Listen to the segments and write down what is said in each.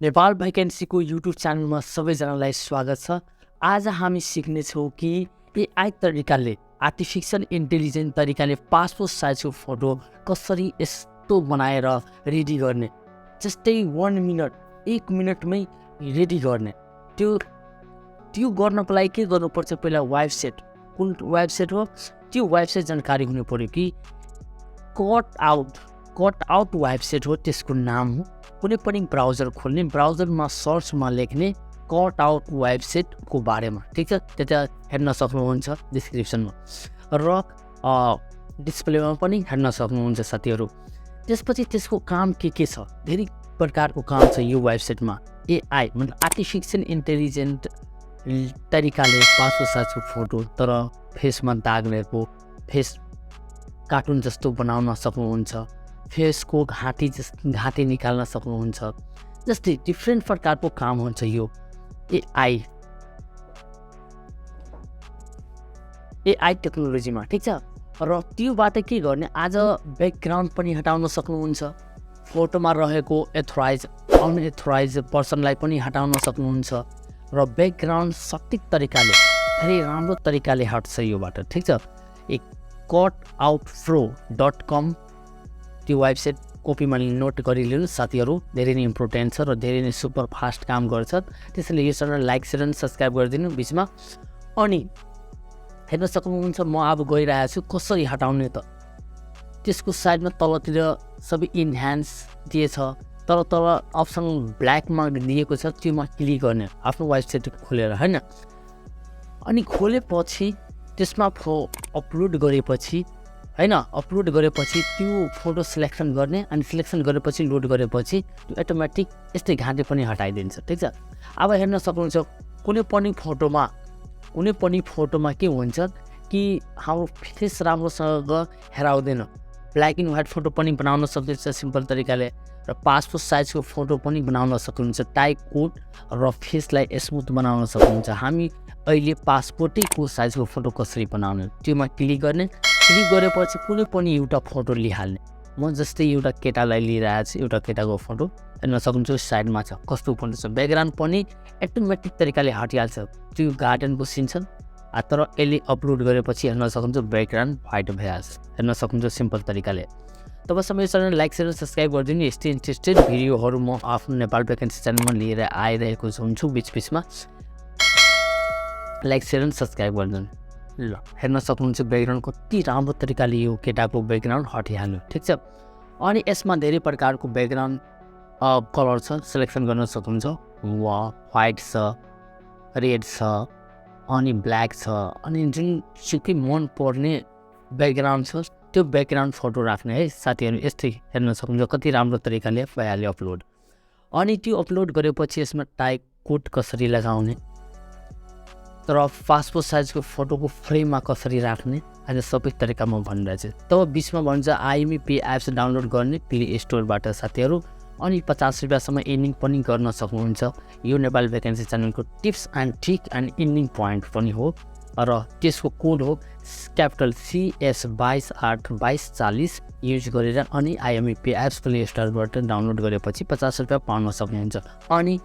Nepal भ्याकेन्सीको YouTube च्यानलमा सबैजनालाई स्वागत छ। आज हामी सिक्नेछौँ कि एआई तरिकाले आर्टिफिसियल इन्टेलिजेन्स तरिकाले पासपोर्ट साइजको फोटो कसरी यस्तो बनाएर रेडी गर्ने, जस्तै 1 मिनट 1 मिनटमै रेडी गर्ने। त्यो गर्नको लागि के गर्नुपर्छ, पहिला वेबसाइट, कुन वेबसाइट हो त्यो वेबसाइट जानकारी हुनु पर्यो कि कट आउट वेबसाइट हो, त्यसको नाम हो। कुनै पनि ब्राउजर खोल्ने, ब्राउजरमा सर्चमा लेख्ने कट आउट वेबसाइटको बारेमा, ठिक छ। त्यता हेर्न सक्नुहुन्छ डिस्क्रिप्सनमा र डिस्प्लेमा पनि हेर्न सक्नुहुन्छ साथीहरू। त्यसपछि त्यसको काम के छ, धेरै प्रकारको काम छ यो वेबसाइटमा। एआई मतलब आर्टिफिसियल इन्टेलिजेन्ट तरिकाले पासपोर्ट साइजको फोटो तर फेसमा दाग रहेको, फेस कार्टुन जस्तो बनाउन सक्नुहुन्छ, फेसको घाँटी निकाल्न सक्नुहुन्छ, जस्तै डिफ्रेन्ट प्रकारको काम हुन्छ यो एआई टेक्नोलोजीमा, ठिक छ। र त्योबाट के गर्ने, आज ब्याकग्राउन्ड पनि हटाउन सक्नुहुन्छ, फोटोमा रहेको अनएथोराइज पर्सनलाई पनि हटाउन सक्नुहुन्छ र ब्याकग्राउन्ड सटिक तरिकाले, धेरै राम्रो तरिकाले हट्छ योबाट, ठिक छ। cutoutpro.com त्यो वेबसाइट कपीमा नोट गरिलिनु साथीहरू, धेरै नै इम्पोर्टेन्ट छ र धेरै नै सुपर फास्ट काम गर्छ। त्यसैले यो channel like share and subscribe गरिदिनु बिचमा। अनि हेर्न सक्नुहुन्छ म अब गइरहेको छु कसरी हटाउने त। त्यसको साइडमा तलतिर सबै इन्हान्स दिएछ, तल अप्सन ब्ल्याकमा दिएको छ, त्योमा क्लिक गर्ने आफ्नो वेबसाइट खोलेर, होइन। अनि खोलेपछि त्यसमा अपलोड गरेपछि, होइन, अपलोड गरेपछि त्यो फोटो सिलेक्सन गर्ने, अनि सिलेक्सन गरेपछि लोड गरेपछि त्यो अटोमेटिक यस्तै घाँटी पनि हटाइदिन्छ, ठिक छ। अब हेर्न सक्नुहुन्छ कुनै पनि फोटोमा के हुन्छ कि हाम्रो फेस राम्रोसँग हेराउँदैन। ब्ल्याक एन्ड व्हाइट फोटो पनि बनाउन सक्नुहुन्छ सिम्पल तरिकाले, र पासपोर्ट साइजको फोटो पनि बनाउन सक्नुहुन्छ, टाइप कोड र फेसलाई स्मुथ बनाउन सक्नुहुन्छ। हामी अहिले पासपोर्टको साइजको फोटो कसरी बनाउने, त्योमा क्लिक गर्ने। क्लिक गरेपछि कुनै पनि एउटा फोटो लिइहाल्ने। म जस्तै एउटा केटालाई लिइरहेको छु, एउटा केटाको फोटो हेर्न सक्नुहुन्छ साइडमा छ, कस्तो फोटो छ। ब्याकग्राउन्ड पनि अटोमेटिक तरिकाले हटिहाल्छ, त्यो गार्डनको सिन छ। तर यसले अपलोड गरेपछि हेर्न सक्नुहुन्छ ब्याकग्राउन्ड व्हाइट भइहाल्छ, हेर्न सक्नुहुन्छ सिम्पल तरिकाले। तपाईँसँग यो च्यानल लाइक सेयर सब्सक्राइब गरिदिनु। यस्तै इन्ट्रेस्टेड भिडियोहरू म आफ्नो नेपाल भ्याकेन्सी च्यानलमा लिएर आइरहेको हुन्छु बिचमा, लाइक सेयर सब्सक्राइब गरिदिनु। ल हेर्न सक्नुहुन्छ ब्याकग्राउन्ड कति राम्रो तरिकाले यो केटाको ब्याकग्राउन्ड हटिहाल्यो, ठिक छ। अनि यसमा धेरै प्रकारको ब्याकग्राउन्ड कलर छ, सिलेक्सन गर्न सक्नुहुन्छ। व्हाइट छ, रेड छ, अनि ब्ल्याक छ, अनि जुन सुकै मन पर्ने ब्याकग्राउन्ड छ त्यो ब्याकग्राउन्ड फोटो राख्ने है साथीहरू। यस्तै हेर्न सक्नुहुन्छ कति राम्रो तरिकाले भइहाल्यो अपलोड। अनि त्यो अपलोड गरेपछि यसमा टाइप कोड कसरी लगाउने, तर पासपोर्ट साइजको फोटोको फ्रेममा कसरी राख्ने, आज सबै तरिका म भनिरहेछु। तब बिचमा भन्छ IME Pay एप्स डाउनलोड गर्ने प्ले स्टोरबाट साथीहरू। अनि 50 रुपियाँसम्म इर्निङ पनि गर्न सक्नुहुन्छ। यो नेपाल भ्याकेन्सी च्यानलको tips and trick and earning point पनि हो, र त्यसको कोड हो क्यापिटल CS22/8/2240 युज गरेर अनि IME Pay एप्स प्ले स्टोरबाट डाउनलोड गरेपछि 50 रुपियाँ पाउन सक्नुहुन्छ। अनि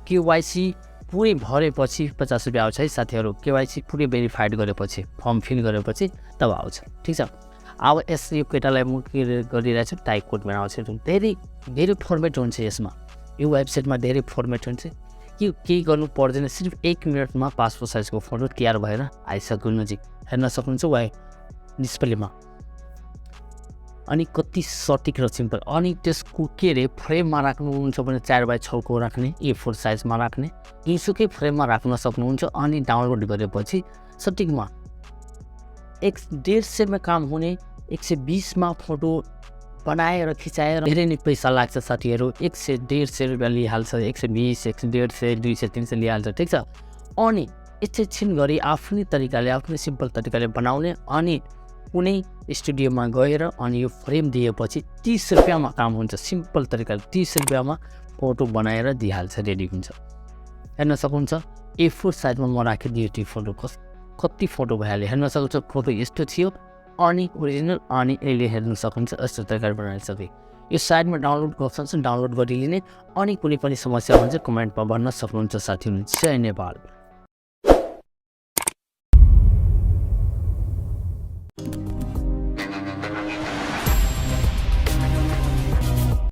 KYC पुरै भरेपछि 50 रुपियाँ आउँछ है साथीहरू। KYC पुरै भेरिफाइड गरेपछि, फर्म फिल गरेपछि तब आउँछ, ठिक छ। अब यो केटालाई म के गरिरहेको छु, टाइप कोड बनाउँछु। धेरै फर्मेट हुन्छ यसमा, यो वेबसाइटमा धेरै फर्मेट हुन्छ कि केही गर्नु पर्दैन, सिर्फ 1 मिनटमा पासपोर्ट साइजको फोटो तयार भएर आइसक्यो नजिक, हेर्न सक्नुहुन्छ डिस्प्लेमा। अनि कति सटिक र सिम्पल। अनि त्यसको के अरे फ्रेममा राख्नुहुन्छ भने 4x6 को राख्ने, A4 साइजमा राख्ने, जुनसुकै फ्रेममा राख्न सक्नुहुन्छ। अनि डाउनलोड गरेपछि सटिकमा 150 काम हुने 120 फोटो बनाएर खिचाएर धेरै नै पैसा लाग्छ साथीहरू। 100-150 रुपियाँ लिइहाल्छ, 120, 150, 200, 300 लिइहाल्छ, ठिक छ। अनि एकछिन गरी आफ्नै तरिकाले, आफ्नै सिम्पल तरिकाले बनाउने, अनि कुनै स्टुडियोमा गएर अनि यो फ्रेम दिएपछि 30 रुपियाँमा काम हुन्छ, सिम्पल तरिकाले 30 रुपियाँमा फोटो बनाएर दिइहाल्छ, रेडी हुन्छ। हेर्न सक्नुहुन्छ A4 साइजमा म राखिदिएँ त्यो फोटो, कति फोटो भइहाल्यो, हेर्न सक्नुहुन्छ फोटो यस्तो थियो। अनि ओरिजिनल अनि अहिले हेर्न सक्नुहुन्छ यस्तो प्रकार बनाइसकेँ। यो साइडमा डाउनलोडको अप्सन छ, डाउनलोड गरिलिने। अनि कुनै पनि समस्या हुन्छ कमेन्टमा भन्न सक्नुहुन्छ साथीहरू। जय नेपाल।